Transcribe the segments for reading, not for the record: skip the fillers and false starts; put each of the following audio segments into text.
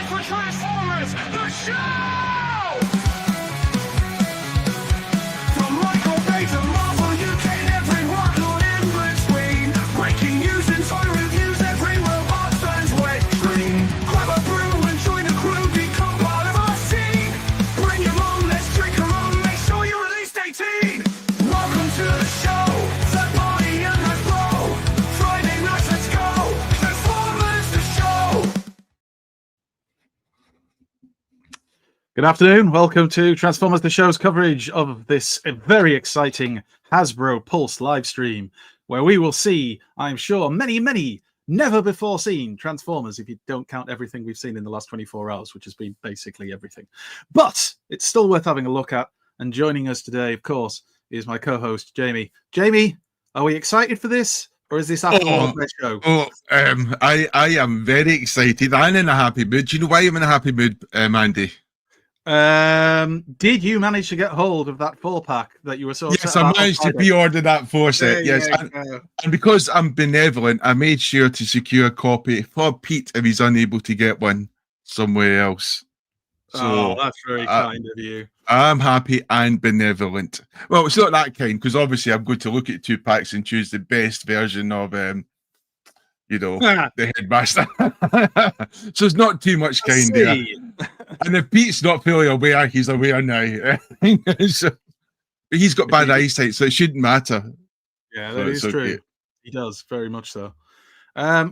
for Transformers, the show! From Michael Bay to Marvel, you get everyone on in between. Breaking news and toy reviews, every robot turns wet green. Grab a brew and join the crew, become part of our scene. Bring your mom, let's drink her on, make sure you're at least 18. Welcome to the show, third party and Hasbro. Friday nights, let's go, Transformers, the show! Good afternoon. Welcome to Transformers the Show's coverage of this very exciting Hasbro Pulse live stream, where we will see, I'm sure, many never before seen Transformers, if you don't count everything we've seen in the last 24 hours, which has been basically everything. But it's still worth having a look at. And joining us today, of course, is my co-host, Jamie. Jamie, are we excited for this? Or is this after all the show? I am very excited and in a happy mood. Do you know why I'm in a happy mood, Andy? Did you manage to get hold of that 4-pack that you were so Yes, I managed to pre-order that 4-set. Yes, and because I'm benevolent, I made sure to secure a copy for Pete if he's unable to get one somewhere else. So that's very kind of you. I'm happy and benevolent. Well, it's not that kind because obviously I'm going to look at 2 packs and choose the best version of the headmaster. So it's not too much kind there. And if Pete's not fully aware, he's aware now. So, but he's got bad eyesight, so it shouldn't matter. Yeah, that is true. He does, very much so. Yeah,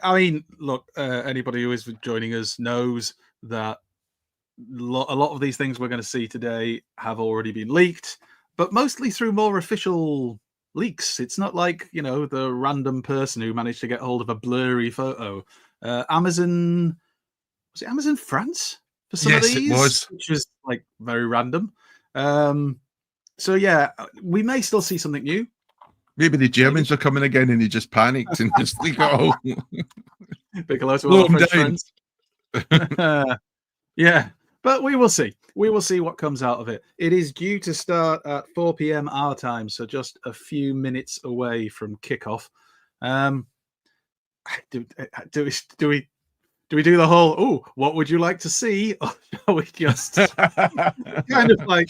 I mean, look, anybody who is joining us knows that a lot of these things we're going to see today have already been leaked, but mostly through more official leaks. It's not like, the random person who managed to get hold of a blurry photo. Amazon, was it Amazon France for some of these? It was. Which was like very random. So yeah, we may still see something new. Maybe the Germans are coming again and he just panicked and just like, oh. Big hello to all our French friends. Yeah, but we will see. We will see what comes out of it. It is due to start at 4 p.m. our time, so just a few minutes away from kickoff. Do we do the whole, oh, what would you like to see? Or shall we just kind of like,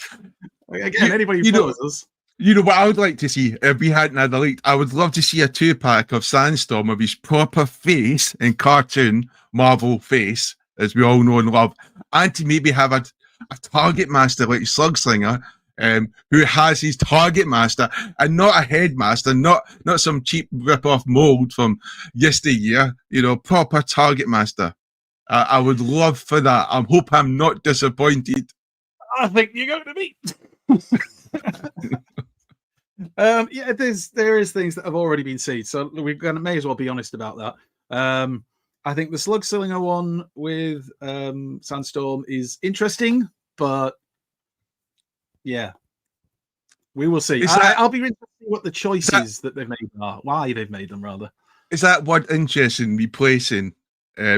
again, anybody who follows us. You know what I would like to see if we hadn't had the leak? I would love to see a 2-pack of Sandstorm of his proper face and cartoon Marvel face, as we all know and love, and to maybe have a target master like Slugslinger, who has his target master and not a headmaster, not some cheap rip-off mold from yesteryear, proper target master. I would love for that. I hope I'm not disappointed. I think you're going to be. Yeah, there is things that have already been seen, so may as well be honest about that. I think the Slugslinger one with Sandstorm is interesting, but yeah, we will see. I'll be interested in what the choices that they've made are, why they've made them, rather. Is that word interesting replacing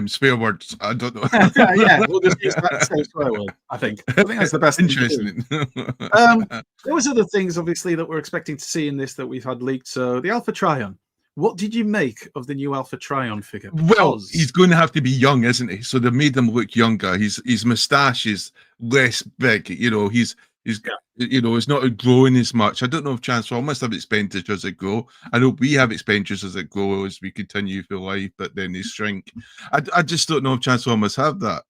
swear words? I don't know. Yeah, we'll just use that same swear word, I think that's the best. Interesting. There was other things, obviously, that we're expecting to see in this that we've had leaked. So the Alpha Trion. What did you make of the new Alpha Trion figure? Well, he's going to have to be young, isn't he? So they made him look younger. His moustache is less big. He's it's not growing as much. I don't know if Transformers have expenditure as it grow. I know we have expenditures as it grow as we continue for life, but then they shrink. I just don't know if Transformers have that.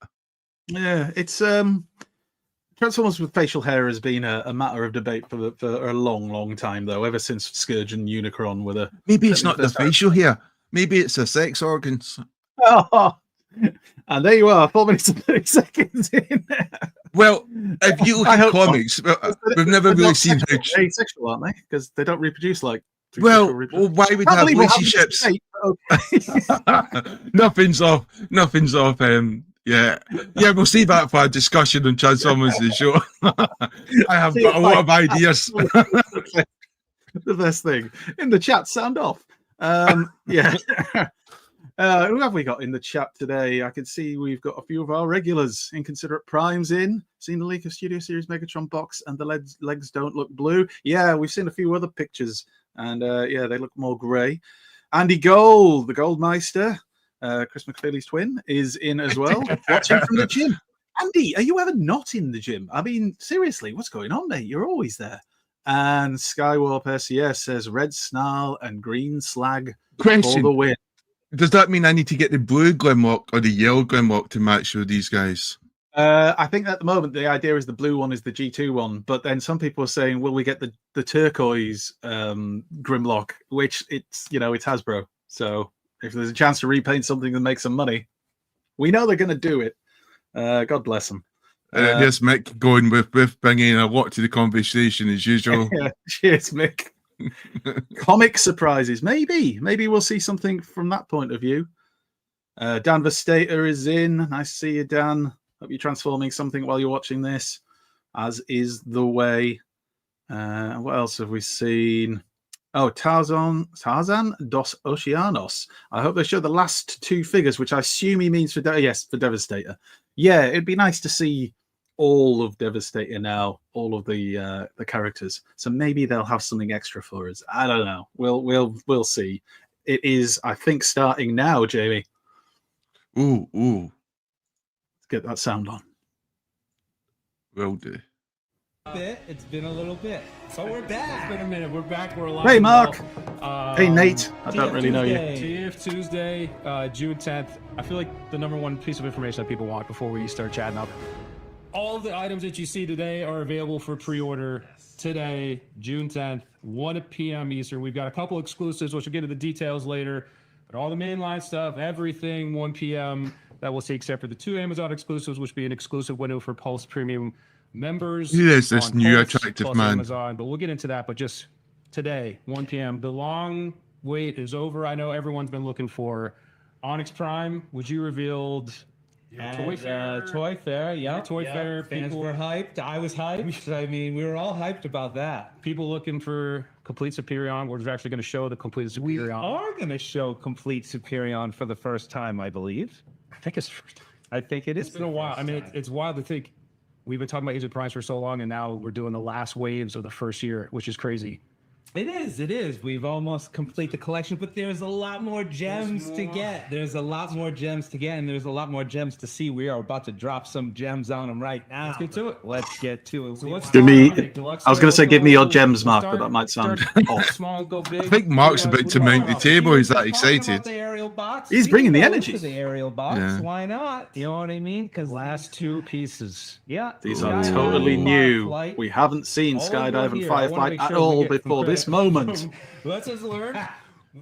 Yeah, it's Transformers with facial hair has been a matter of debate for a long time, though, ever since Scourge and Unicron were the... Maybe it's not the facial hair. Maybe it's the sex organs. Oh, and there you are, 4 minutes and 30 seconds in. Well, if you look at comics, we've never really seen how... Asexual, aren't they? Because they don't reproduce like... Well, why would have relationships? Nothing's off. Yeah, we'll see that for a discussion on Transformers the show. I have got a lot of ideas. The best thing in the chat, sound off. Yeah. Who have we got in the chat today? I can see we've got a few of our regulars. Inconsiderate Prime's in. Seen the leak of Studio Series Megatron box and the legs don't look blue. Yeah, we've seen a few other pictures and yeah, they look more grey. Andy Gold, the Goldmeister. Chris McFeely's twin, is in as well, watching from the gym. Andy, are you ever not in the gym? I mean, seriously, what's going on, mate? You're always there. And Skywarp SES says red snarl and green slag for Question: the win. does that mean I need to get the blue Grimlock or the yellow Grimlock to match with these guys? I think at the moment the idea is the blue one is the G2 one, but then some people are saying, will we get the turquoise Grimlock, which it's Hasbro. So if there's a chance to repaint something and make some money, we know they're going to do it. God bless them. Here's Mick going with bringing a lot to the conversation as usual. Yeah, cheers, Mick. Comic surprises, maybe we'll see something from that point of view. Dan Vestator is in. Nice to see you, Dan. Hope you're transforming something while you're watching this, as is the way. What else have we seen? Oh, Tarzan dos Oceanos. I hope they show the last two figures, which I assume he means for Devastator. Yeah, it'd be nice to see all of Devastator now, all of the characters. So maybe they'll have something extra for us. I don't know. We'll see. It is, I think, starting now, Jamie. Ooh. Let's get that sound on. Will do. It's been a little bit. So we're back. It's been a minute. We're back. We're alive. Hey, Mark. Well. Hey, Nate. I don't really know you. TF Tuesday, June 10th. I feel like the #1 piece of information that people want before we start chatting up. All of the items that you see today are available for pre-order today, June 10th, 1 p.m. Eastern. We've got a couple exclusives, which we'll get into the details later. But all the mainline stuff, everything, 1 p.m. that we'll see, except for the 2 Amazon exclusives, which will be an exclusive window for Pulse Premium members. Who is this on new Pulse, attractive plus man? Amazon, but we'll get into that. But just today, 1 p.m. The long wait is over. I know everyone's been looking for Onyx Prime, which you revealed. Toy Fair, yeah. Toy Fair. Fans People were hyped. I was hyped. I mean, we were all hyped about that. People looking for Complete Superion. We're actually going to show the Complete Superion. We are going to show Complete Superion for the first time, I believe. I think it's first time. I think it is. It's been a while. I mean, it's wild to think we've been talking about Age of Primes for so long, and now we're doing the last waves of the first year, which is crazy. It is. We've almost complete the collection, but there's a lot more gems to get. There's a lot more gems to get, and there's a lot more gems to see. We are about to drop some gems on them right now. Let's get to it. Let's get to it. So let's Give me. start- I was going to say, give me your We'll gems, Mark, start- but that might sound start off. small, go big. I think Mark's about to mount the table. He's that Talking excited. about the aerial bots. He's We bringing the go energy. to the aerial bots. Yeah. Why not? You know what I mean? Because Last 2 pieces. yeah, These we are got totally new. Fireflight. We haven't seen All Skydive over and here. I wanna Firefly make at sure we all get some before this credit. moment. Let's just learn.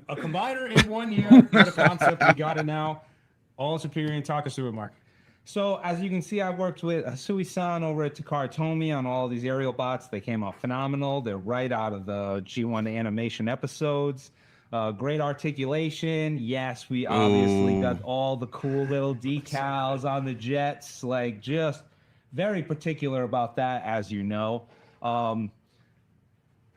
A combiner in 1 year. What a concept. We got it now. All superior and talk us through it, Mark. So as you can see, I worked with Sui-san over at Takara Tomy on all these aerial bots. They came out phenomenal. They're right out of the G1 animation episodes. Great articulation. Yes, we obviously got all the cool little decals on the jets. Like, just very particular about that, as you know.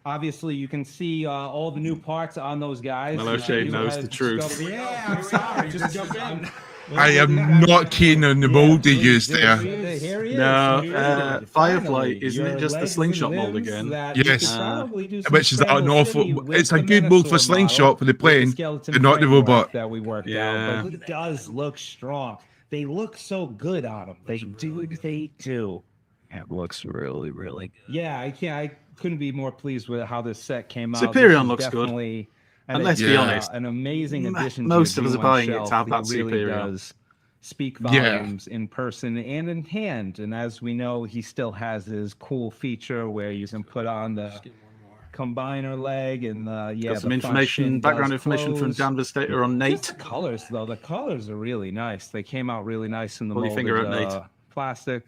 Obviously, you can see all the new parts on those guys. Mellow Shade You knows guys the truth. discovered- Yeah, I'm sorry. Just jump in. I am not keen on the mold they used there. Here he is. No, Here he is. Firefly, Finally, isn't it your just the legs slingshot and mold limbs again? that you Yes. could probably do some Which is an Scramble City awful. with It's a the good mold for Menasor slingshot for the model, with plane, skeleton but not the framework robot. that we worked Yeah. out. But it does look strong. They look so good on them. They do. It looks really, really good. Yeah, I couldn't be more pleased with how this set came out. Superion This is looks good. definitely And let's be honest, an amazing addition. most to of us are G1 buying it shelf. to have that It really Superion. does speak Yeah. volumes in person and in hand. And as we know, he still has his cool feature where you can put on the combiner leg and yeah, got some the information, function background does information from close. Dan Vestator on Just Nate. the colors though, the colors are really nice. They came out really nice in the Pull your molded, finger out, Nate. plastic.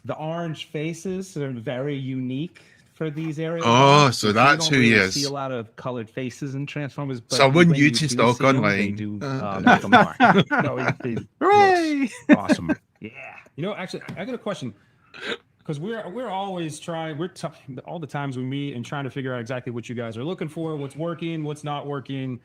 The orange faces are very unique for these areas. Oh, so that's who he is. See a lot of colored faces in Transformers. But Someone when new you to do stock see 'em, they online. do, make 'em mark. No, he Hooray! looks awesome. Yeah. You know, actually, I got a question because we're always trying. All the times we meet and trying to figure out exactly what you guys are looking for, what's working, what's not working.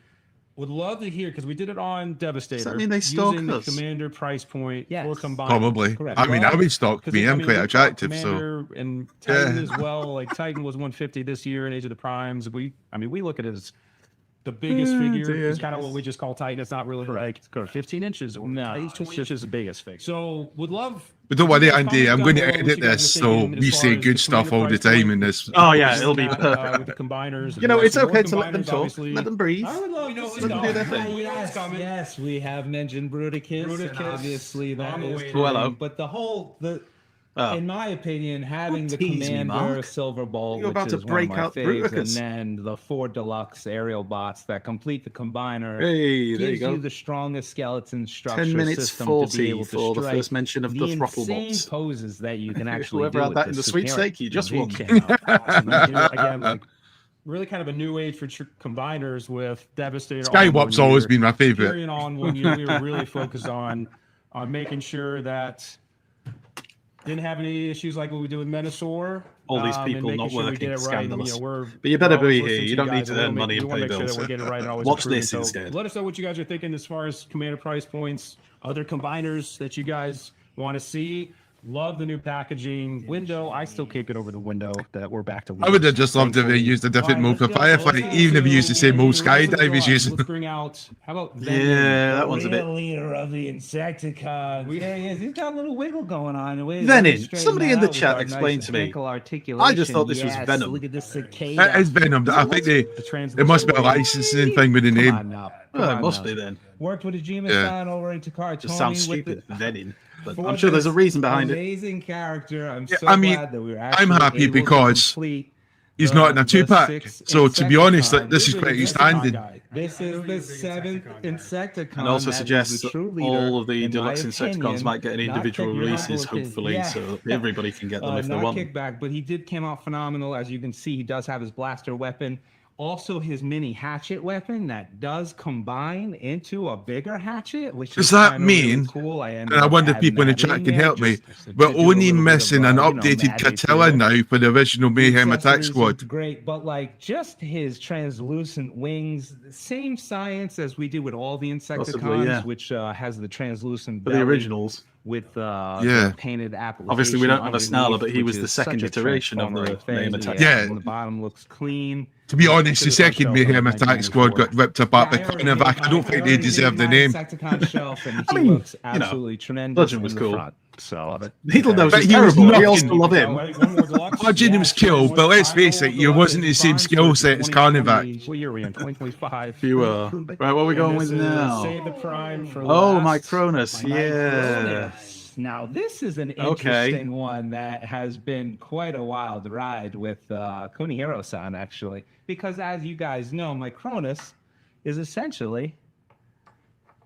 Would love to hear because we did it on Devastator. Does that mean they stalk using us? the Commander price point Yes. for combined. Probably. Correct. I mean, I would stock 'Cause, me. I I'm mean, quite we attractive, talked so Commander and Titan Yeah. as well. Like Titan was 150 this year in Age of the Primes. We look at it as the biggest Oh, figure dear. is kind of what we just call Titan. It's not really like 15 inches or No, it's 20 inches. the biggest figure. So would love. But don't worry, you guys Andy, comment I'm down going to below what edit you guys this are so thinking we as say far as good the stuff all the commander price time in point. this. Oh yeah, it'll be With perfect. the combiners. You know, it's okay to let them Combiners, talk. obviously. Let them breathe. I would love, Let them do their thing. Yes, we have mentioned Bruticus. And Bruticus. obviously, that On the is way. Oh, hello. coming. But Oh. in my opinion, having the tease me, Commander Mark. Silverbolt, You're which about to is break one of out my faves, and Bruticus. then the 4 deluxe aerial bots that complete the combiner. Hey, there you gives go. you the strongest skeleton structure 10 minutes system to be 40 able to for the strike first mention of the throttle insane bots. poses that you can actually Whoever do had with that in the this sweet superior steak, you just won. big channel. Awesome. Again, like really kind of a new age for combiners with Devastator. Skywap's always been my favorite. Carrying on when we were really focused on making sure that didn't have any issues like what we do with Menasor. All these and people making not sure we working, get it right. And, scandalous. we're, But you better we're always be here. listening You to don't need guys, to and earn we money and wanna pay make sure bills. that we're getting it right and always Watch improving. this So instead. let us know what you guys are thinking as far as commander price points, other combiners that you guys want to see. Love the new packaging. Window, I still keep it over the window that we're back to. I would have just loved if they thankfully. used a different All mode for right, let's go. Firefly, even if you used the same old skydive as using. Let's bring out, how about Yeah, that one's a bit. leader of the Insecticons. There he is. He's got a little wiggle going on. Venom. Somebody in the chat explained to me. I just thought this was Venom. Look at this cicada. It is Venom. I think it must be a licensing thing with the Come name. on now. Well, it must be then. Worked with Ajima-san over into Cartoni. Just sounds with stupid. Venom. But for I'm sure there's a this reason behind it. Amazing character. I'm Yeah, so I mean, glad that we were I'm actually happy able to because complete He's the- not in a the 2-pack. 6 So to be honest, Insecticon. this is pretty standard. This is the 7th Insecticon. And also that is suggests the that true leader, all of the in deluxe my Insecticons opinion. might get Not individual kickback, releases, but his- hopefully, yeah. so everybody can get them if they not want them. kickback, but he did came out phenomenal. As you can see, he does have his blaster weapon. Also, his mini hatchet weapon that does combine into a bigger hatchet, which Does is that kinda really mean- cool. And I wonder if people in the chat can help me. We're only missing an updated Catilla now for the original Mayhem Attack Squad. Great, but like just his translucent wings, same science as we did with all the Insecticons, Possibly, yeah. which has the translucent For the belly originals. with Yeah. the painted application. Obviously, we don't have a underneath, Snarler, but he which was the is second such a iteration of the transformative thing. Mayhem Attack. Yeah. And the bottom looks clean. To be honest, the Consider our second shelf Mayhem of Attack Squad got ripped apart by Yeah, I already Cornerback. did I don't my- think I they already deserve did the my name. Insecticon shelf, and I he mean, looks absolutely tremendous. Legend was in the cool. front, so Needle knows But he's he was terrible. We all knocking- still love him. Imagine was killed, but let's face it, you wasn't the same skill set as Cornerback. What year are we in? 2025. You are. Right, what are we going with now? Save the Prime for Oh, last. my Cronus. Yeah. Now, this is an Okay. interesting one that has been quite a wild ride with Kunihiro-san, actually. Because as you guys know, my Cronus is essentially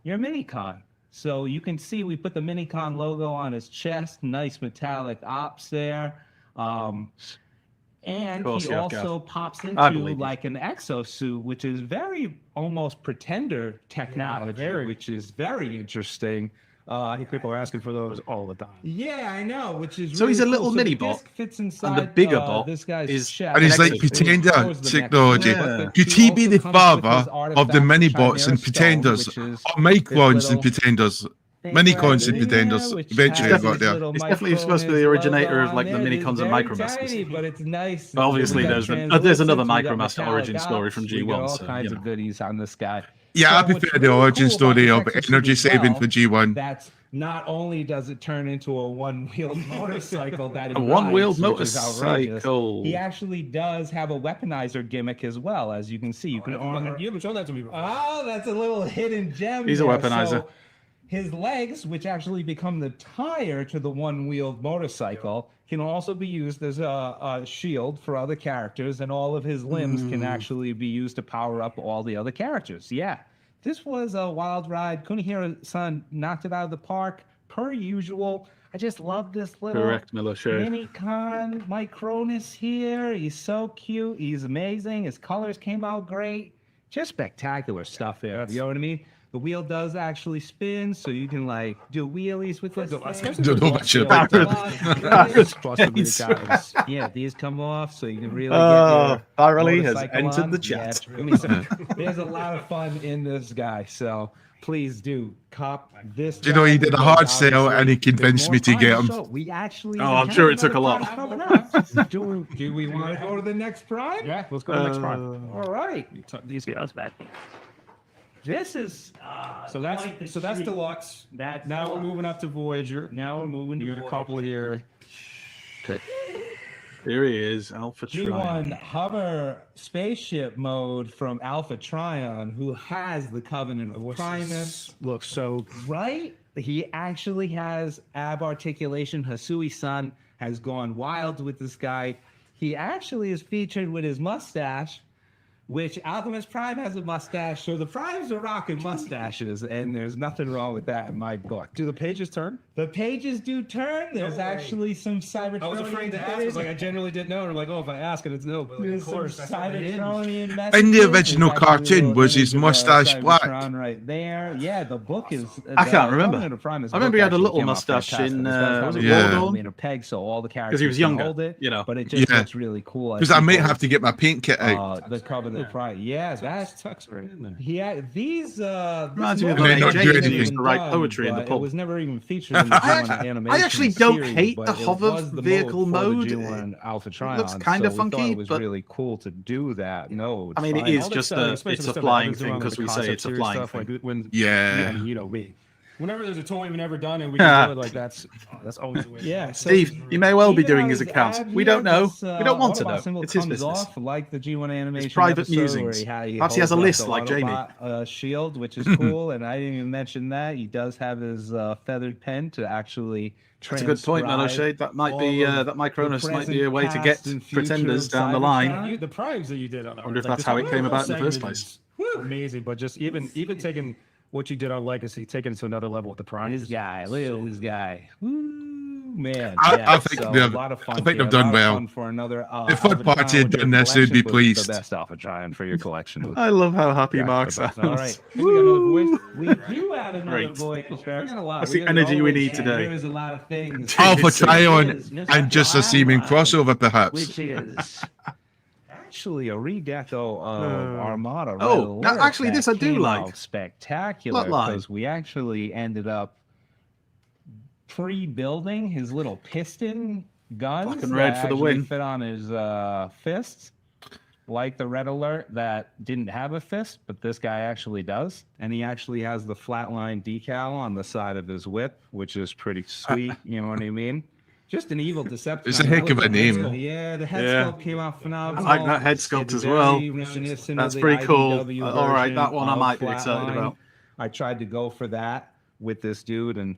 your Minicon. So you can see we put the Minicon logo on his chest, nice metallic ops there. And course, he yeah, also Gav. pops I into believe you. like an exosuit, which is very almost pretender technology, which is very interesting. People are asking for those all the time. Yeah, I know, which is So really he's a cool. little the mini bot, disc fits inside, and the bigger bot this guy's is- chest. And he's like Exosuit. Pretender Shows the technology. next one, but Could he he be also the comes with his father of the artifact mini-bots and Chimera Stone, Pretenders? which is Or Microns little and Pretenders? thing Minicons and right Pretenders. there, which Eventually has I got his there. little It's definitely supposed to be the Micronus originator logo of, like, on the there. Minicons It's and very Micromasters. tiny, but it's nice. But obviously We got there's another translucent, we got Micromaster metallic origin story from ops, we got G1, all so, kinds you of know. videos on this guy. Yeah, I So what's prefer the really origin cool story about of this exosuit energy as saving well, for G1. That's not only does it turn into a one-wheeled motorcycle that A one-wheeled rides, which is outrageous, motorcycle. he actually does have a weaponizer gimmick as well, as you can see. You can armor. You haven't shown that to me before. Oh, that's a little hidden gem. He's a there. weaponizer. So his legs, which actually become the tire to the one-wheeled motorcycle, can also be used as a shield for other characters, and all of his limbs can actually be used to power up all the other characters. Yeah, this was a wild ride. Kunihiro-san knocked it out of the park, per usual. I just love this little Correct, Miller, sure. Minicon, Micronus here. He's so cute. He's amazing. His colors came out great. Just spectacular stuff here. You know what I mean? The wheel does actually spin, so you can like do wheelies with this. Don't know much about that. Yeah, these come off, so you can really get Oh, your Barley has motorcycle entered on. the Yeah, chat. it's really there's a lot of fun in this guy, so please do cop this. Do you know he did a guy, hard because sell and he obviously convinced me there's to more get primes him? to show. We actually. Oh, I'm have sure it took a another lot. prime coming up. Do we want to go to the next prime? Yeah, let's go to the next prime. All right. These guys back. This is So that's deluxe. That's Now we're deluxe. moving up to Voyager. Now we're moving to You got a couple here. Here he is, Alpha Trion. G1 hover spaceship mode from Alpha Trion, who has the Covenant of Primus. Looks so Right? He actually has ab articulation. Hasui-san has gone wild with this guy. He actually is featured with his mustache, which Alchemist Prime has a mustache. So the Primes are rocking mustaches, and there's nothing wrong with that in my book. Do the pages turn? The pages do turn. There's actually some Cybertronian. I was afraid to ask. I was like, I genuinely didn't know. And I'm like, oh, if I ask it, it's no. But like, There's of some course, that's what it is. Cybertronian In messages. the original There's actually a cartoon, little was his image of, mustache black? Cybertron right there. Yeah, the book is. I can't remember. Covenant of Primus I remember book he had a actually little came out mustache fantastic. in, It's got was it Yeah. War Dawn? a peg, so all the characters Because he was can younger, hold it, you know. but it just Yeah. looks really cool. Because I might have to get my paint kit out. The Covenant of Primus. Yeah, that's Tucks right in there. he had these. Reminds me of And they when don't do James anything. used to write poetry in the It pub. was never even featured in the G1 animation. I actually don't series, hate but the it hover was the vehicle for the mode. G1 Alpha Trion, looks kinda so we funky, thought it was but- really cool to do that. No, I mean, it fine. is All just that a- stuff, especially it's the a stuff flying that happens thing around 'cause the we say concept it's a series flying stuff, thing. Like when, Yeah. you know, whenever there's a toy we've never done and we Yeah. can do it, like that's always the way. Yeah, so Steve, you may well be even doing on his his account. ad We here, don't know. this, We don't want to Autobot know. symbol It's his comes business. off like the G1 animation. private episode where musings. he Perhaps he has a holds up list the like Jamie. Autobot, shield, which is cool, and I didn't even mention that he does have his feathered pen to actually. That's a good point, Nano transcribe Shade. That might all be of that Micronus the might be a way to present, get past, and future pretenders of down the Cybertron. line. The primes that you did on. Wonder if like, that's this how it whole came about in the first segment place. is Amazing, but just even taking what you did on Legacy, taking it to another level with the primes. This guy, look at this guy. Woo, man. I think so they've- a lot of fun. I think here, they've done a lot of well. fun for another. If third Alpha party Trion had with your done this, they'd be collection, but it's pleased. The best Alpha Trion for your collection. I love how happy Yeah, Mark but- sounds. All right. We got another voice. We do have another Great. voice. We got a lot. That's We the got energy we always- need today. There's a lot of things. Alpha so- Trion and just a seeming crossover, perhaps. Which is actually a redeco of Armada. Red Oh, now, Alert actually, that this I do came like. out spectacular Not lying. because we actually ended up pre-building his little piston guns Black and red that for the actually win. fit on his fists, like the Red Alert that didn't have a fist, but this guy actually does, and he actually has the flatline decal on the side of his whip, which is pretty sweet. You know what I mean? Just an evil Decepticon. It's a heck of a name. Yeah, the head Yeah. sculpt came out phenomenal. I like that head sculpt It's as well. very reminiscent That's of the pretty cool. IDW All right, version that one I of might be excited Flatline. about. I tried to go for that with this dude, and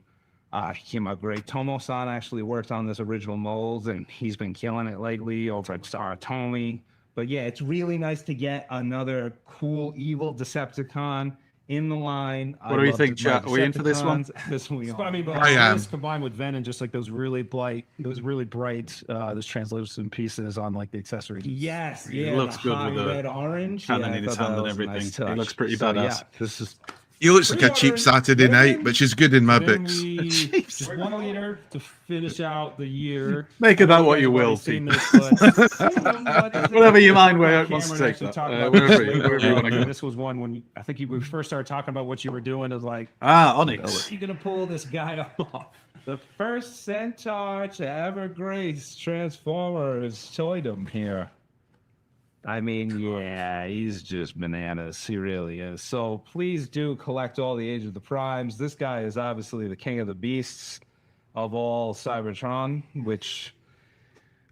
he came out great. Tomo-san actually worked on this original mold, and he's been killing it lately over at Saratomi. But yeah, it's really nice to get another cool evil Decepticon in the line. What do you think, chat? Are we in for this one? This we But I are. mean, but I am. this combined with Ven and just like those really bright, those translucent pieces on like the accessories. Yes, He yeah, looks the good high with the red orange. cannon yeah, in I his thought hand that and was a everything. nice He touch. looks pretty So, badass. Yeah, this is He looks like a cheap Saturday night, which is good in my Then books. we just 1 liter to finish out the year. Make of that what you Everybody's will, seen Pete. this, but- Whatever your mind wants Cameron to take actually that. talked about Wherever this you later want to on. go. This was one when I think we first started talking about what you were doing. Is like, Ah, Onyx. you gonna pull this guy off? The first centaur to ever grace Transformers toydom here. I mean, yeah, he's just bananas. He really is. So please do collect all the Age of the Primes. This guy is obviously the king of the beasts of all Cybertron, which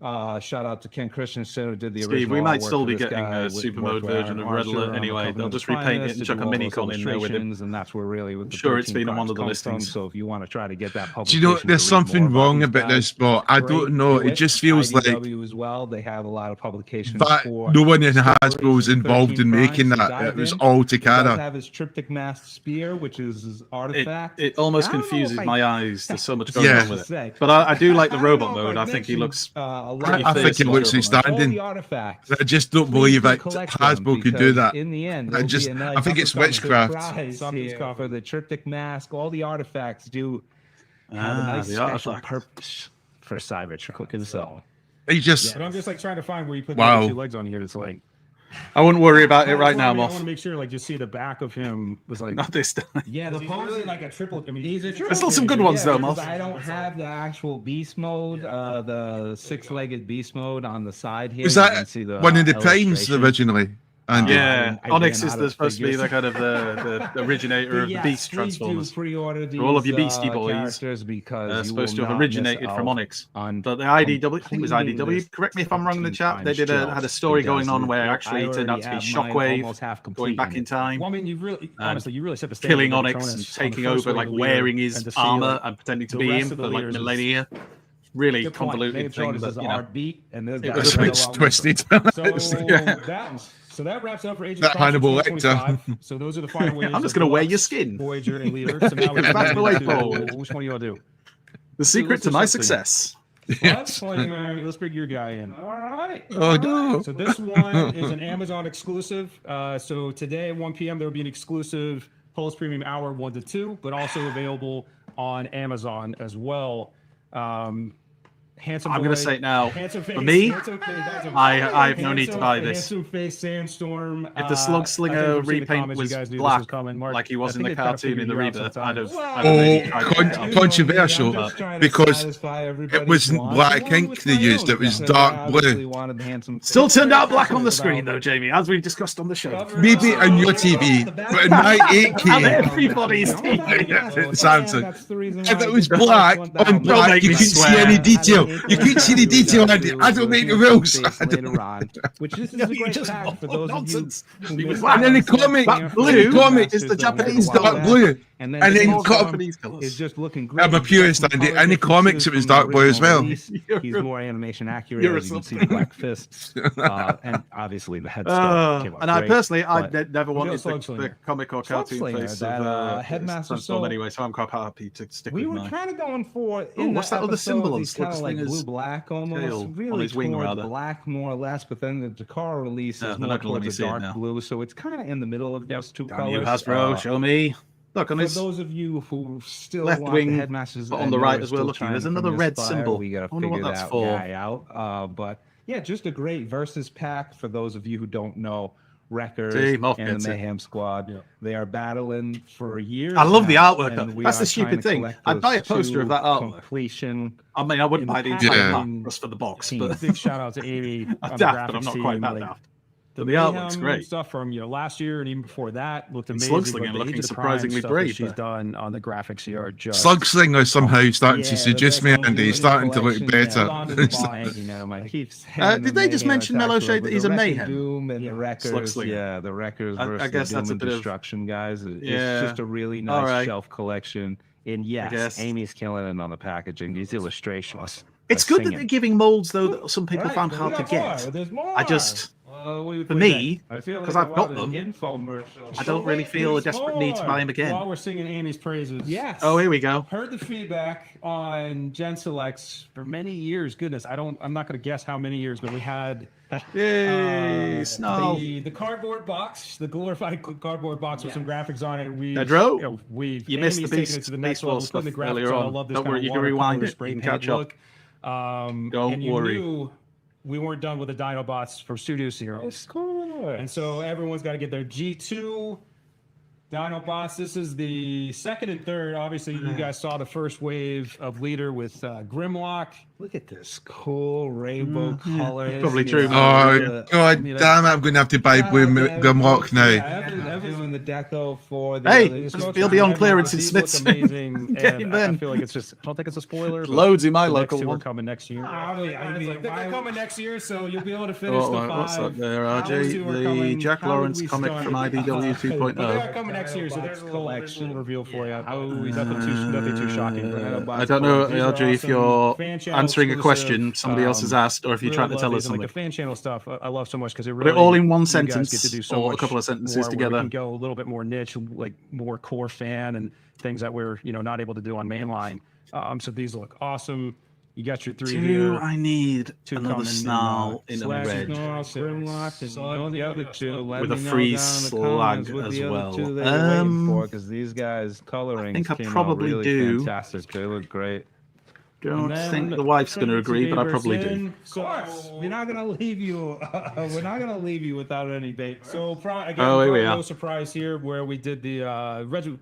shout out to Ken Christensen who did the original. Steve, we might artwork still for be this getting guy a with super work mode with version of Aaron Red Archer Alert on the anyway. Covenant They'll of just repaint it Primus and to chuck do a all mini those con in there with him. illustrations, and that's where really with the Sure, it's 13 been on one of the cards come from. listings. So if you want to try to get that Do publication, you know, to there's read something more wrong these about guys, this, but I great don't know. do It just feels like IDW as well. They have a lot of publications that for no one in stories Hasbro's of involved 13 in making primes to that. It dive was in. all He does Takara. have his triptych masked spear, which is his artifact. It almost I don't know confuses if I- my eyes. There's so much going Yeah. on with it. Say. But I do like the I don't robot know if mode. I think he mentioned, looks a I think it looks all outstanding. the artifacts. I just don't believe that Hasbro could do that. In the end, I think it's witchcraft. For the triptych mask, all the artifacts do have a nice the special artifacts. purpose for Cybertron. So He just But I'm just like trying to find where you put Wow. the two legs on here. It's like I wouldn't worry about it right now, I want Moff. to make sure, like, just see the back of him was like. Not this time. yeah, the He's pose really like a triple. I mean, He's a triple. There's still some good ones though, because Moff. I don't have the actual beast mode, the six-legged beast mode on the side here. was You can that see the one of the primes illustration. originally. And Yeah, I Onyx ran is out of supposed to be figures. the kind of the originator of the Yes, Beast please Transformers. do pre-order these, all of your Beastie Boys, characters because you supposed to will have not miss originated from out Onyx. on But the IDW, I think it was completing IDW. this Correct me if I'm wrong in the 15 chat. They did times had a shelf. story It going does on look where good. actually I it turned out to be already have mine Shockwave almost half going back in completed. time, Well, I mean, you really, honestly, you really set the standard killing with Onyx Patronus and on the taking first over, wave like of leader, wearing and his to see, armor like, and pretending to the be rest him of the for like leaders is- millennia. Really Good point. convoluted Maybe thing, Patronus but is you know. Art beat and this It guy was it's a a bit bit twisted. So that wraps up for Age of That Apocalypse Hannibal 2025. So those are the final waves. I'm just of going to wear your Deluxe, skin. Voyager and Leader. So now we That's the way can forward. Which one do you want to do? The secret let's to do my something. success. Let's bring your guy in. All right. Oh no! So this one is an Amazon exclusive. So today at 1 p.m. there will be an exclusive Pulse Premium Hour 1 to 2, but also available on Amazon as well. Handsome I'm boy, going to say it now. handsome face, For me, handsome face, handsome- I have no need to buy this. Handsome face, Sandstorm. If the Slug Slinger repaint was black, like he was in the cartoon in the Rebirth, I'd have really tried to get it. Controversial because it wasn't black ink they used, it was dark blue. Still turned out black on the screen though, Jamie, as we discussed on the show. Maybe on your TV, but in my On 8K, everybody's TV. Samsung. If it was black on Don't black, make you me couldn't see swear. any detail. You couldn't see the detail, Andy. I don't make the rules. I don't- Later on, which this is a You great just pack for oh, those nonsense. of you He who was missed And then the out on comic, seeing that blue the comic is the masters that were Japanese a while dark back. blue. And And then More cut- Japanese is colours. just looking great. I'm a purist, Andy. In the comics, it was dark blue as well. He's more animation accurate. You're As you a can see the black fists, and obviously the head sculpt came out And I great, personally, but- never wanted Slug the Slinger. comic or Slug cartoon Slinger, face that, of Headmaster Transform Soul. anyway, so I'm quite happy to stick We with were mine. kind of going for Ooh, in what's the that other symbol on episodes, he's kind of Slug like Slinger's blue black almost, tail, on really his wing, toward rather? black more or less. But then the Dakar release Yeah, is they're more not gonna let me towards see a it dark now. blue, so it's kind of in the middle of those two Damn you, colors. Hasbro, show me. Look, on For his those of you who still left want wing, the headmasters, but I on the know right we're as we're still looking, trying there's to another from red Aspire. symbol. We gotta I wonder what figure that's that for. guy out. But yeah, just a great versus pack for those of you who don't know. Wreckers See, Moff and gets the it. Mayhem Squad. They are battling for years. I love the now, artwork, and though. we That's the are stupid trying to thing. collect I'd those buy a poster of to that artwork. completion. I mean, I wouldn't in buy the the entire pack. pack just for the box, Team. but Big shout out to Amy I'm on the daft, but I'm graphics not team. quite that Like, daft. the The artwork's Mayhem great. stuff from last year and even before that looked amazing. Slug Slinger but the looking Age of the surprisingly Prime stuff that brave she's there. done on the graphics here are just Slug Slinger somehow starting Yeah, to seduce me, the best Andy. He's starting to look collection, yeah, better. London Bond, you know, I keep saying did the they just Mayhem mention attached Mellow to it, Shade but that he's the a Wrecking Mayhem? Doom and the Slug Wreckers, Slinger. yeah, the Wreckers I versus guess the that's Doom a and bit of- Destruction guys. It's Yeah. just a really All nice right. shelf collection. And yes, guess. Amy's killing it on the packaging. These illustrations. it's are good that singing. they're giving molds though that some people Right, found we hard to got get. more. There's more. I just, For for me, I feel 'cause like I've a got lot of them, infomercials. I don't really feel a desperate need to buy him again. While we're singing Amy's praises, Yes. Oh, here we go. heard the feedback on Gen Selects for many years. Goodness, I'm not going to guess how many years, but we had Yay, Snow. the cardboard box, the glorified cardboard box with some graphics on it. We, Pedro, you missed the taken Beast- it to the next baseball level. Putting the stuff graphics earlier on. I on. love this Don't kind worry, of you can rewind watercolor it. spray You can paint catch up. look. Don't and you worry. knew we weren't done with the Dinobots from Studio Heroes. And so everyone's got to get their G2 Dinobots. This is the second and third. Obviously, you guys saw the first wave of Leader with Grimlock. Look at this cool rainbow colors. Probably true. Oh, God damn it. I'm going to have to buy Blue Grimlock now. Evan's doing the deco for the Hey, other- just he'll be on clearance in These look Smith's. amazing. Get And him I in. feel like it's just, I don't think it's a spoiler. but Loads in my the next local two are one. coming next year. I mean, They're coming next year, so you'll be able to finish the What's five. up there, Those RJ? two are The coming. Jack How did Lawrence we comic start? from IDW But they 2.0. are coming next year, so that's collection reveal for you. Nothing too shocking. I don't know, These are RJ, if awesome. you're Fan channel answering a exclusive, question somebody else has asked, or if you're really trying to love tell these, us and, something. like the fan channel stuff, I love so much because it Put really it all in one you guys get sentence to do so or a much couple of sentences more, where we together. can go a little bit more niche, like more core fan and things that we're not able to do on mainline. So these look awesome. You got your 3 Do here. I need Two another coming snarl in a slash red The other two, let with a me know free down in the slug comments what as the other well? two that you're waiting for, because these guys' colorings think I came probably out really do. fantastic. They look great. Don't think the wife's going to agree, but I probably do. Of course, we're not gonna leave you. We're not gonna leave you without any bait. So again, Oh, here we no are. surprise here, where we did the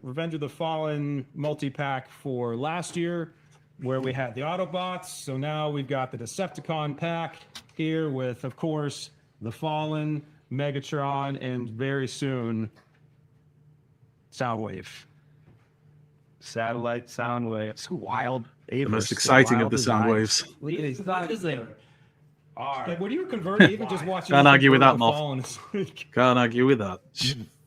Revenge of the Fallen multi-pack for last year, where we had the Autobots. So now we've got the Decepticon pack here with, of course, the Fallen, Megatron, and very soon, Soundwave. Satellite Soundwave. It's wild. The most exciting of the sound waves. Look at these guys there. Like when you convert, even just watching. Can't argue with that, the Moth. Fallen, it's like, Can't argue with that.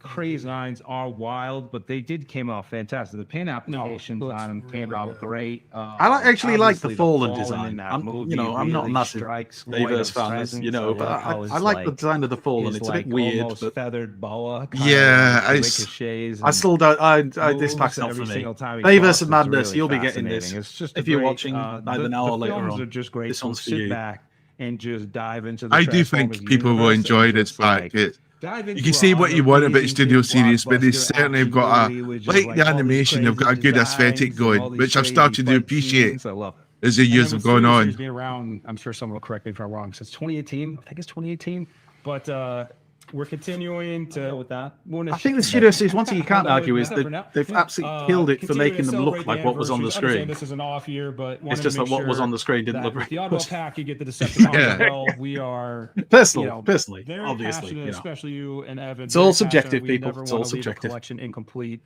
Crazy lines are wild, but they did came out fantastic. The paint applications on them came out great. Actually like the Obviously, Fallen in design. that I'm, movie I'm not a really massive strikes quite Daverse a fan, as presence. you know, but love how I his, like the design of the Fallen. his, It's a bit like, weird, almost but feathered boa. Yeah, ricochets. I still don't. This moves pack's not every for me. single time he Daverse talks. of It's Madness, really you'll be getting this. fascinating. It's just If a you're great, watching either the now or later films on. are just great. This So one's for sit you. back and just dive into the I do think Transformers people will universe enjoy and this just, pack. like, dive You into can say a what you want about amazing Studio big Series, but they blockbuster certainly have action got movie a, with just, like the all these animation, they've got a crazy good aesthetic designs and all going, these which I've crazy started to fight appreciate scenes. I love it. as the years have gone on. Been around. I'm sure someone will correct me if I'm wrong. Since 2018, I think it's 2018. But we're continuing to with that. I think the Studio Series, one thing you can't argue is Except for that now. they've absolutely killed it for continue to making them celebrate look the like what was on the anniversaries. Understand screen. This is an off year, but wanted just to that make what was sure on the screen didn't that look with very the good. Autobot pack, you get the Decepticons Yeah. as well. We are Personally, very obviously, passionate, especially you and Evan. It's all very subjective, passionate. We people. never It's want all to leave a subjective. collection incomplete.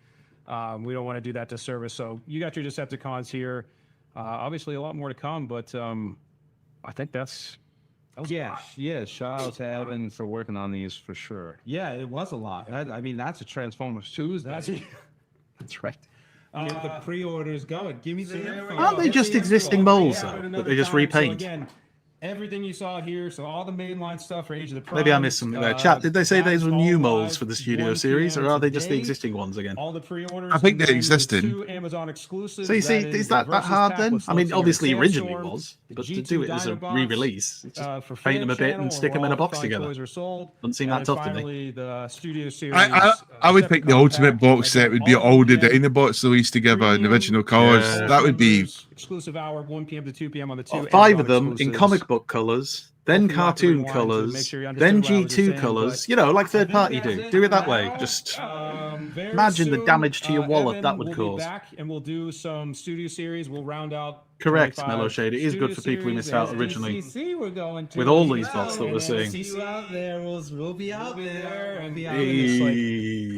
We don't want to do that to service. So you got your Decepticons here. Obviously, a lot more to come, but I think that's. Yeah. Shout out to Evan for working on these for sure. Yeah, it was a lot. I mean, that's a Transformers Tuesday. That's right. Get the pre-orders going. Give me the info. Aren't they just existing molds, though, that they just repaint? So again, everything you saw here, so all the mainline stuff for Age of the Prime. Maybe I missed something there. Chat, did they say these were new molds for the Studio Series, or are they just the existing ones again? All the pre-orders. I think and they're then the existing. 2 Amazon exclusives. So you see, is that Versus hard pack then? with I mean, Slug Singer obviously and originally Sandstorm, was, the but to G2 do it as a Dinobots, re-release, it's just for paint them a fan bit channel and stick or them in a all box fine together. toys are sold. Doesn't seem And that then tough to me. finally, the Studio Series. I would think the Decepticon ultimate pack, box set would be again, all the again, Dinobots released together in premium, original colours. Yeah. That would be exclusive hour 1 p.m. to 2 p.m. on the 2 5 Amazon of them in exclusives. comic book colours, then Hopefully we'll have to cartoon rewind to make colours, sure you then understood what I was G2 saying, colours. but You know, like I third think party that's do. it Do it that for way. now. Just Very imagine the soon, damage to your wallet Evan that would will cause. Be back and we'll do some Studio Series. We'll round out. Correct, 25 Mellow Shade. It is good Studio for people who Series missed out and originally. CC we're going to. With all as these well. bots that we're seeing. See you out there. We'll be out there. and Be out it's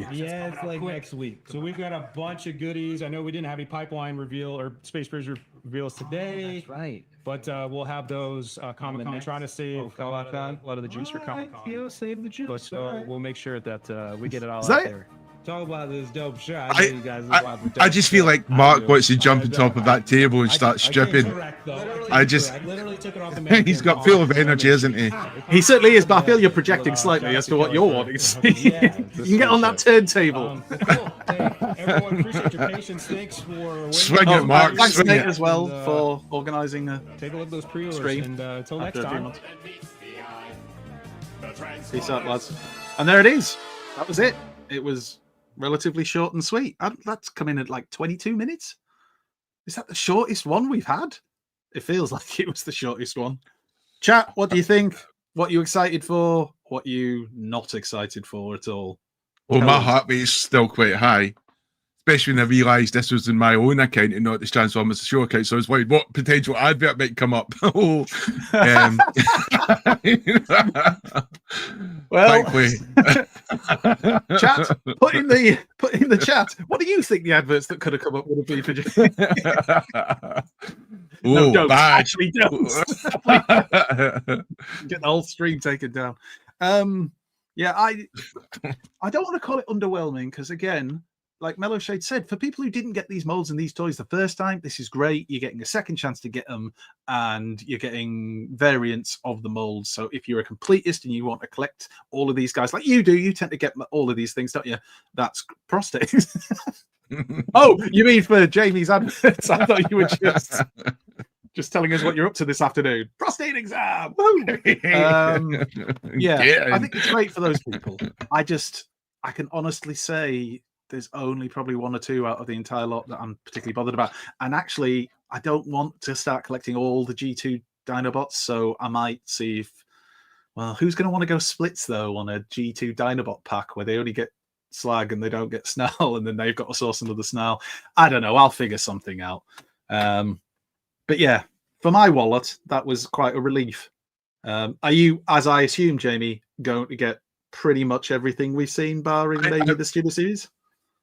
like- Yeah, it's like next week. So we've got a bunch of goodies. I know we didn't have any pipeline reveal or Space Bridge reveals today, That's right. but we'll have those Comic Con. next- Trying to save a lot of the juice for Comic Con. Save the juice. But we'll make sure that we get it all Is out that it? there. Talk about this dope shit. I know I- you guys know about the dope I just feel shit. like I Mark do. wants to jump on top of that table and start I came stripping. correct, though. I just- I literally took it off the mannequin. He's got full of energy, isn't he? He certainly is, but I feel you're projecting slightly as to what you're wanting to see. Yeah, You can get on that turntable. Cool. Hey, everyone, appreciate your patience. Thanks for waiting. Swing Oh, it, Mark. thanks, Swing Nate, it. as well And, for organising a Take a look at those pre-orders. Stream And until next after a few time. months. Peace out, lads. And there it is. That was it. It was relatively short and sweet. That's come in at like 22 minutes. Is that the shortest one we've had? It feels like it was the shortest one. Chat, what do you think? What you excited for? What you not excited for at all? Well, Tell my us. heartbeat's still quite high, especially when I realised this was in my own account and not the Transformers Show account. So I was worried what potential advert might come up. Oh, Well, thankfully. chat, put in the chat. What do you think the adverts that could have come up would have been for you? No, Oh, don't. bad. Actually, don't. Get the whole stream taken down. Yeah, I don't want to call it underwhelming because, again, like Mellow Shade said, for people who didn't get these molds and these toys the first time, this is great. You're getting a second chance to get them, and you're getting variants of the molds. So if you're a completist and you want to collect all of these guys, like you do, you tend to get all of these things, don't you? That's prostate. Oh, you mean for Jamie's adverts? I thought you were just Just telling us what you're up to this afternoon. Prostate exam. Woo! Yeah, I think it's great for those people. I can honestly say there's only probably one or two out of the entire lot that I'm particularly bothered about. And actually, I don't want to start collecting all the G2 Dinobots, so I might see if, well, who's going to want to go splits though on a G2 Dinobot pack where they only get Slag and they don't get Snarl, and then they've got to source another Snarl. I don't know. I'll figure something out. But yeah, for my wallet, that was quite a relief. Are you, as I assume, Jamie, going to get pretty much everything we've seen, barring maybe the Studio Series?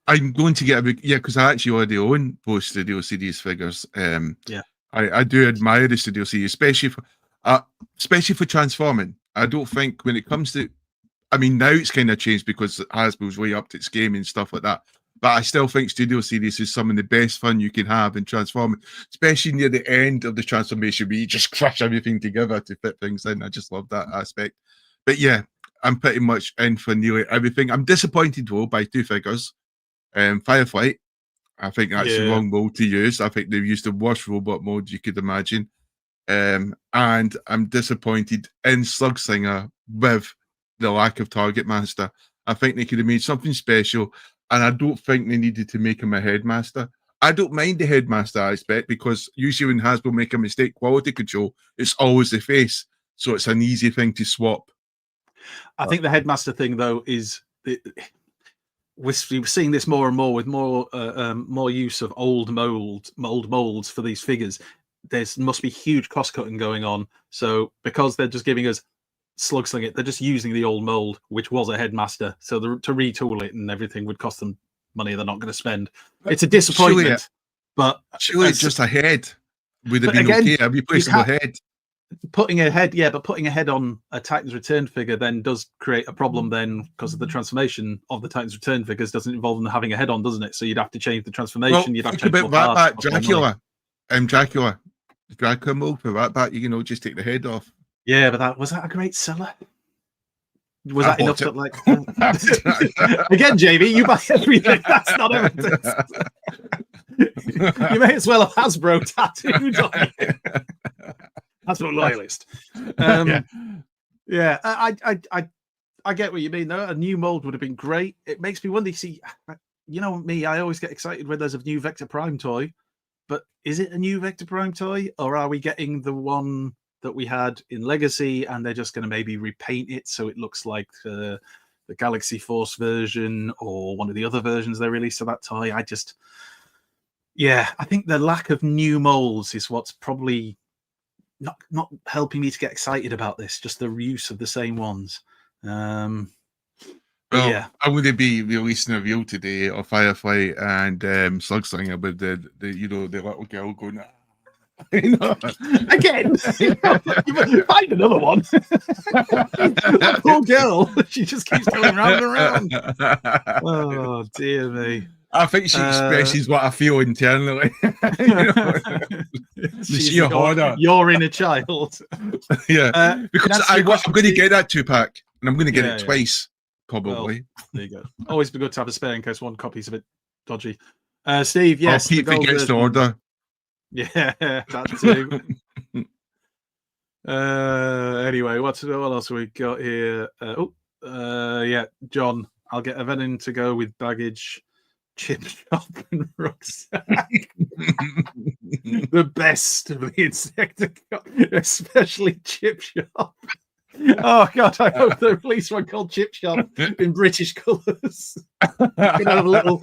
I'm going to get because I actually already own both Studio Series figures. Yeah, I do admire the Studio Series, especially for transforming. I don't think when it comes to, I mean, now it's kind of changed because Hasbro's way upped its game and stuff like that. But I still think Studio Series is some of the best fun you can have in transforming, especially near the end of the transformation where you just crush everything together to fit things in. I just love that aspect. But yeah, I'm pretty much in for nearly everything. I'm disappointed though by two figures. Fireflight, I think that's the wrong mold to use. I think they've used the worst robot mode you could imagine. And I'm disappointed in Slugslinger with the lack of Target Master. I think they could have made something special, and I don't think they needed to make him a headmaster. I don't mind the headmaster aspect because usually when Hasbro make a mistake quality control, it's always the face, so it's an easy thing to swap. I think the headmaster thing though is we're seeing this more and more with more use of old molds for these figures. There must be huge cost cutting going on. So because they're just giving us Slugslinger, they're just using the old mold, which was a headmaster. So to retool it and everything would cost them money they're not going to spend. It's a disappointment. But surely it's just a head would have been okay. A replaceable head. Putting a head on a Titan's Return figure then does create a problem then because of the transformation of the Titan's Return figures doesn't involve them having a head on, doesn't it? So you'd have to change the transformation. Well, you'd have to think change about that Dracula. Dracula mold for that, you know, just take the head off. Yeah, but was that a great seller? Was that enough to like again, Jamie, you buy everything. That's not evidence. You may as well have Hasbro tattooed on you. Hasbro loyalist. Yeah, I get what you mean though. A new mold would have been great. It makes me wonder, see, you know me, I always get excited when there's a new Vector Prime toy. But is it a new Vector Prime toy, or are we getting the one that we had in Legacy and they're just going to maybe repaint it so it looks like the Galaxy Force version or one of the other versions they released of that toy? I think the lack of new molds is what's probably not helping me to get excited about this. Just the reuse of the same ones. Well, yeah, I'm going to be releasing a reel today of Firefly and Slugslinger with the little girl going. Again, you find another one. That poor girl, she just keeps going round and round. Oh dear me! I think she expresses what I feel internally. She's your inner child. Yeah, because I'm going to get that 2-pack, and I'm going to get it twice. Probably. Well, there you go. Always be good to have a spare in case one copy's a bit dodgy. Steve, yes. Pete gets the order. Yeah, that too. Anyway, what else have we got here? Yeah, John, I'll get a Venom to go with baggage, chip shop, and rucksack. The best of the Insecticon, especially chip shop. Oh God! I hope they release one called Chip Shop in British colours. Have a little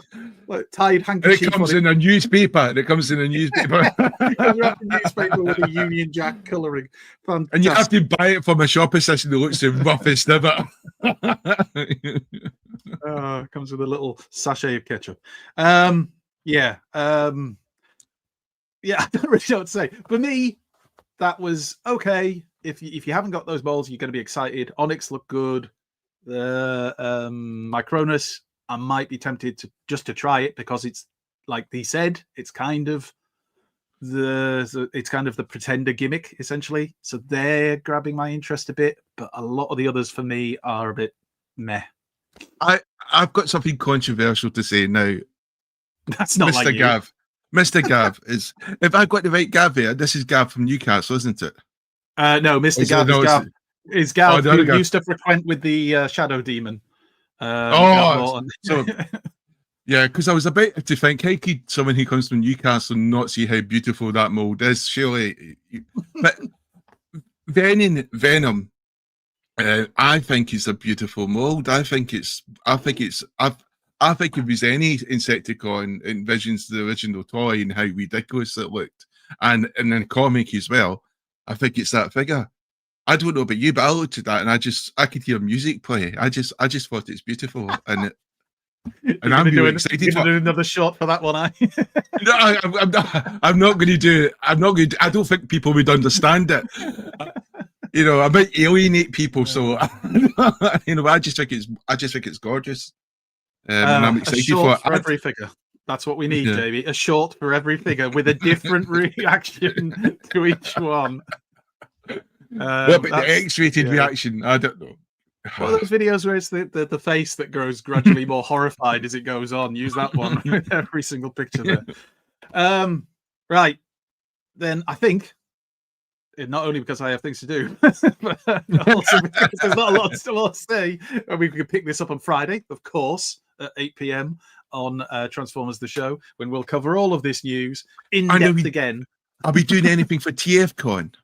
tied handkerchief. It comes in a newspaper. It comes in a newspaper. Newspaper with a Union Jack colouring. Fantastic. And you have to buy it from a shop assistant that looks the roughest ever. It comes with a little sachet of ketchup. Yeah. I don't really know what to say. For me, that was okay. If you haven't got those molds, you're going to be excited. Onyx looked good. The Micronus, I might be tempted to try it because it's like they said, it's kind of the pretender gimmick essentially. So they're grabbing my interest a bit, but a lot of the others for me are a bit meh. I've got something controversial to say now. That's not Mr. like Gav. Mr. Gav is. If I got the right Gav here, this is Gav from Newcastle, isn't it? No, Mr. Is it- Gav no, is it's- Gav. Is Gav the who other Gav. used to frequent with the Shadow Demon. Gav Oh, Morton. so yeah, because I was about to think, how could someone who comes from Newcastle not see how beautiful that mold is? Surely, but Venom, I think it's a beautiful mold. I think if there's any Insecticon envisions the original toy and how ridiculous it looked, and then comic as well, I think it's that figure. I don't know about you, but I looked at that and I could hear music play. I just thought it's beautiful, and I'm really excited You're for gonna do another shot for that one, No, I'm not going to do it. I'm not going to. I don't think people would understand it. You know, I might alienate people. So, you know, I just think it's gorgeous, and I'm a excited short for for it. every figure. That's what we need, Yeah. Jamie. A short for every figure with a different reaction to each one. Well, but the That's- X-rated yeah. reaction, I don't know. One of those videos where it's the face that grows gradually more horrified as it goes on. Use that one with every single picture there. Right. Then I think, not only because I have things to do, but also because there's not a lot to say. We could pick this up on Friday, of course, at 8 p.m. on Transformers the Show, when we'll cover all of this news in depth again. Are we doing anything for TFCon?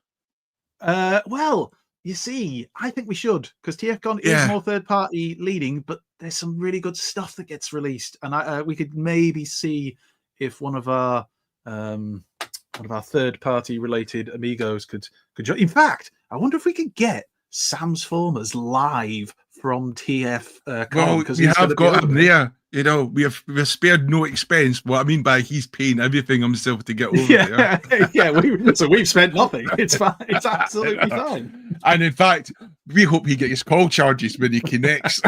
Well, you see, I think we should, because TFCon is Yeah. more third-party leading, but there's some really good stuff that gets released, and we could maybe see if one of our third-party related amigos could join. In fact, I wonder if we could get Sam's Formers live from TF. Well, because we have got him there. You know, we've spared no expense. What I mean by he's paying everything himself to get over there. Yeah. We've spent nothing. It's fine. It's absolutely fine. And in fact, we hope he gets call charges when he connects.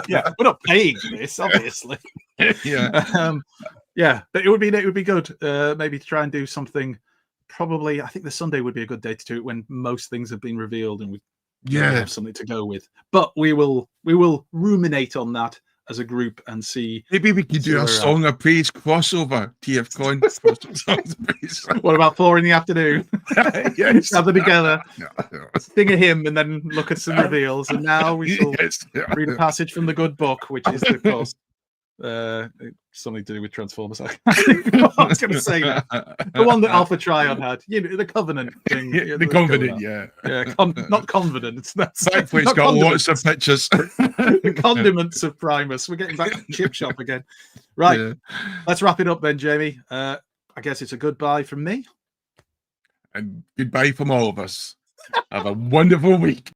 Yeah, we're not paying for this, obviously. Yeah. Yeah, but it would be good. Maybe to try and do something. Probably, I think the Sunday would be a good day to do it when most things have been revealed and we have something to go with. But we will ruminate on that as a group and see. Maybe we could do a song of praise crossover. TFCon. Songs of praise. What about 4 in the afternoon? Yes. Gather together, No. sing a hymn, and then look at some reveals. And now we shall Yes. read a passage from the good book, which is, of course, something to do with Transformers. I was going to say that. The one that Alpha Trion had, the Covenant thing. Yeah, the Covenant, yeah. Not Covenant. It's not. Thankfully, it's got lots of pictures. The condiments of Primus. We're getting back to the chip shop again. Right. Yeah. Let's wrap it up then, Jamie. I guess it's a goodbye from me. And goodbye from all of us. Have a wonderful week.